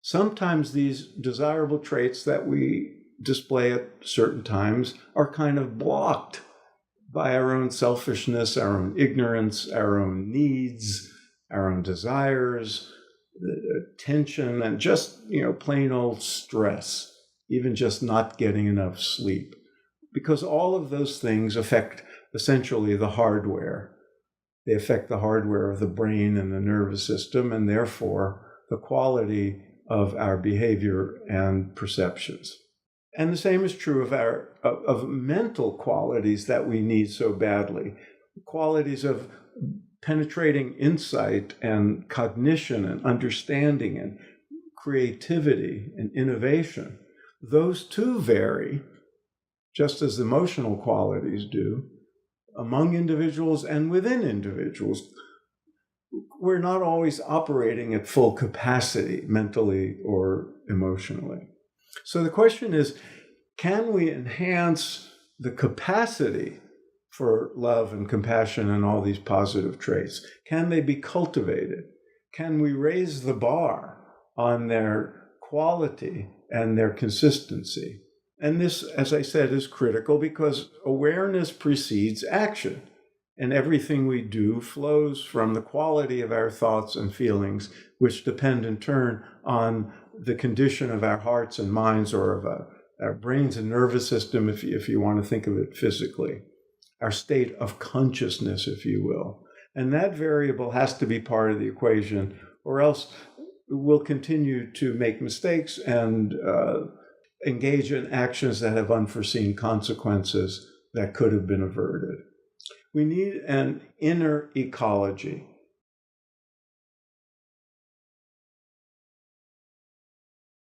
Sometimes these desirable traits that we display at certain times are kind of blocked by our own selfishness, our own ignorance, our own needs, our own desires, tension, and just, plain old stress, even just not getting enough sleep. Because all of those things affect essentially the hardware. They affect the hardware of the brain and the nervous system, and therefore the quality of our behavior and perceptions. And the same is true of mental qualities that we need so badly, qualities of penetrating insight and cognition and understanding and creativity and innovation. Those too vary, just as emotional qualities do, among individuals and within individuals. We're not always operating at full capacity, mentally or emotionally. So the question is, can we enhance the capacity for love and compassion and all these positive traits? Can they be cultivated? Can we raise the bar on their quality and their consistency? And this, as I said, is critical because awareness precedes action. And everything we do flows from the quality of our thoughts and feelings, which depend in turn on the condition of our hearts and minds, or of our brains and nervous system, if you want to think of it physically, our state of consciousness, if you will. And that variable has to be part of the equation, or else we'll continue to make mistakes and engage in actions that have unforeseen consequences that could have been averted. We need an inner ecology.